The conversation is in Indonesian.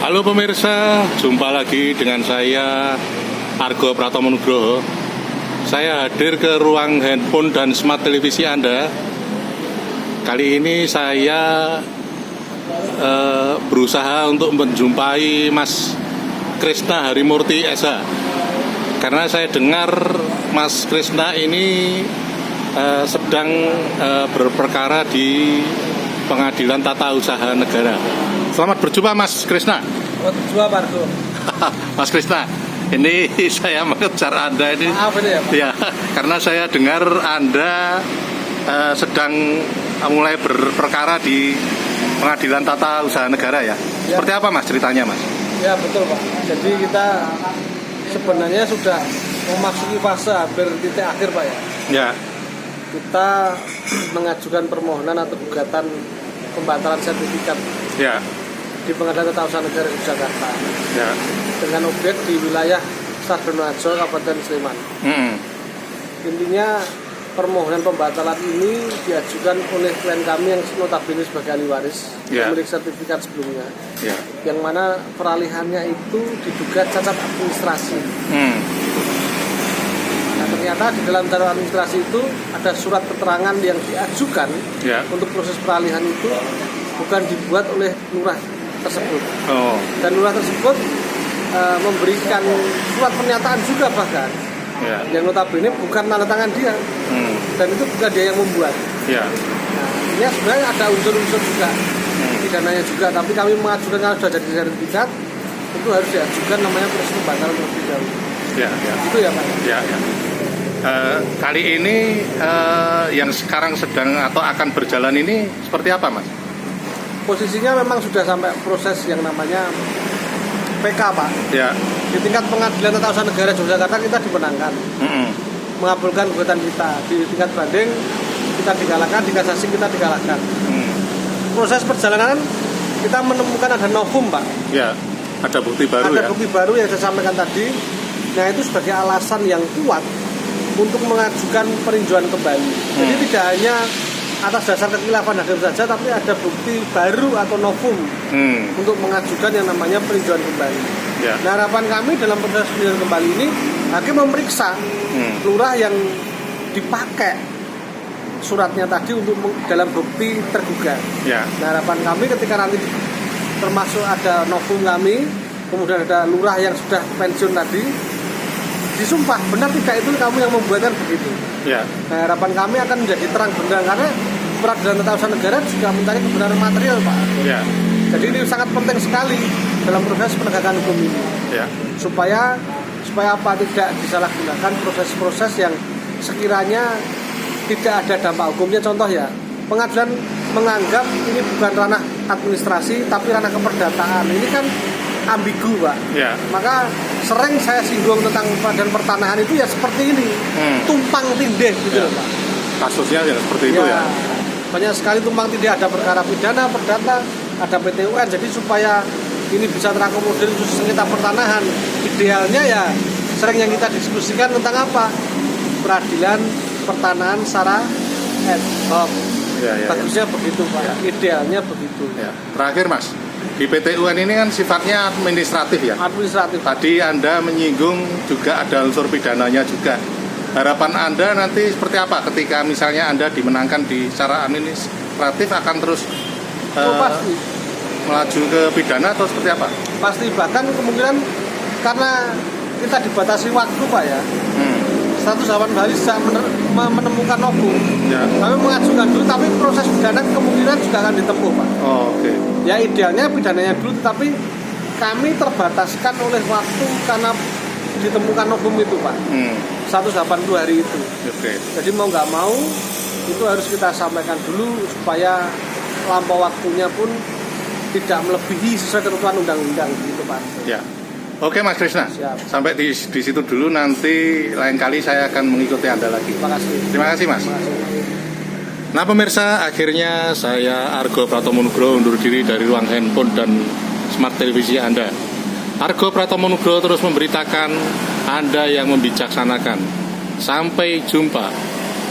Halo pemirsa, jumpa lagi dengan saya Argo Pratomo Nugroho. Saya hadir ke ruang handphone dan smart televisi Anda. Kali ini saya berusaha untuk menjumpai Mas Krisna Harimurti SH. Karena saya dengar Mas Krisna ini sedang berperkara di Pengadilan Tata Usaha Negara. Selamat berjumpa Mas Krisna. Berjumpa Pak Argo. Mas Krisna, ini saya mengejar Anda ini. Maaf ini ya Pak. Ya, karena saya dengar Anda sedang mulai berperkara di Pengadilan Tata Usaha Negara ya. Ya. Seperti apa Mas ceritanya Mas? Ya betul Pak. Jadi kita sebenarnya sudah memasuki fase hampir titik akhir Pak ya. Ya. Kita mengajukan permohonan atau gugatan pembatalan sertifikat Ya. di Pengadilan Tata Usaha Negara Yogyakarta Ya. dengan objek di wilayah Sardonoharjo, Kabupaten Sleman. Intinya permohonan pembatalan ini diajukan oleh klien kami yang notabene sebagai ahli waris, Ya. memiliki sertifikat sebelumnya, Ya. yang mana peralihannya itu diduga cacat administrasi. Nah, ternyata di dalam catatan administrasi itu ada surat keterangan yang diajukan Ya. untuk proses peralihan itu bukan dibuat oleh lurah tersebut. Oh. Dan lurah tersebut memberikan surat pernyataan juga bahkan Ya. yang notabene bukan tanda tangan dia, dan itu bukan dia yang membuat. Ya. Nah, ini sebenarnya ada unsur-unsur juga pidananya juga, tapi kami mengajukan kalau sudah jadi sertifikat itu harus diajukan namanya proses pembatalan terlebih dahulu. Ya. Ya. Itu ya Pak. Ya. Ya. Kali ini yang sekarang sedang atau akan berjalan ini seperti apa Mas? Posisinya memang sudah sampai proses yang namanya PK Pak. Ya. Di tingkat Pengadilan Tata Usaha Negara Yogyakarta kita dimenangkan, mengabulkan gugatan kita. Di tingkat banding kita dikalahkan, di kasasi kita dikalahkan. Proses perjalanan kita menemukan ada novum Pak. Ya. Ada bukti baru Ada ya. bukti baru yang saya sampaikan tadi. Nah itu sebagai alasan yang kuat untuk mengajukan peninjauan kembali. Jadi tidak hanya atas dasar kekhilafan hakim saja, tapi ada bukti baru atau novum untuk mengajukan yang namanya peninjauan kembali. Ya. Nah, harapan kami dalam proses peninjauan kembali ini hakim memeriksa lurah yang dipakai suratnya tadi untuk dalam bukti tergugat. Ya. Nah, harapan kami ketika nanti termasuk ada novum kami, kemudian ada lurah yang sudah pensiun tadi, disumpah benar tidak itu kamu yang membuatkan begitu. Ya. Nah, harapan kami akan menjadi terang benderang karena Peradilan Tata Usaha Negara juga mencari kebenaran material Pak. Ya. Jadi ini sangat penting sekali dalam proses penegakan hukum ini. Ya. Supaya apa, tidak disalahgunakan proses-proses yang sekiranya tidak ada dampak hukumnya. Contoh ya, pengadilan menganggap ini bukan ranah administrasi tapi ranah keperdataan. Ini kan ambigu Pak. Ya. Maka sering saya singgung tentang badan pertanahan itu ya seperti ini, tumpang tindih gitu Ya. loh Pak. Kasusnya ya seperti itu ya. Banyak sekali tumpang tindih, ada perkara pidana, perdata, ada PT UN. Jadi supaya ini bisa terakomodir khusus sengketa pertanahan, idealnya ya sering yang kita diskusikan tentang apa? Peradilan pertanahan secara ad hoc. Ya, ya, Bagusnya begitu Pak. Ya. Idealnya begitu. Ya. Terakhir Mas, di PT UN ini kan sifatnya administratif ya. Administratif. Tadi Anda menyinggung juga ada unsur pidananya juga. Harapan Anda nanti seperti apa ketika misalnya Anda dimenangkan di secara administratif, akan terus Pasti. melaju ke pidana atau seperti apa? Pasti, bahkan kemungkinan karena kita dibatasi waktu Pak ya. 180 hari bisa menemukan novum. Ya. Kami mengajukan dulu, tapi proses pidana kemungkinan juga akan ditempuh Pak. Oh, oke. Ya idealnya pidananya dulu, tapi kami terbataskan oleh waktu karena ditemukan novum itu Pak. 180 hari itu. Oke. Jadi mau nggak mau itu harus kita sampaikan dulu supaya lampau waktunya pun tidak melebihi sesuai ketentuan undang-undang gitu Pak. Ya. Oke Mas Krisna. Siap. Sampai di situ dulu, nanti lain kali saya akan mengikuti Anda lagi. Terima kasih. Terima kasih Mas. Terima kasih. Nah pemirsa, akhirnya saya Argo Pratomo Nugroho undur diri dari ruang handphone dan smart televisi Anda. Argo Pratomo Nugroho terus memberitakan, Anda yang membijaksanakan. Sampai jumpa.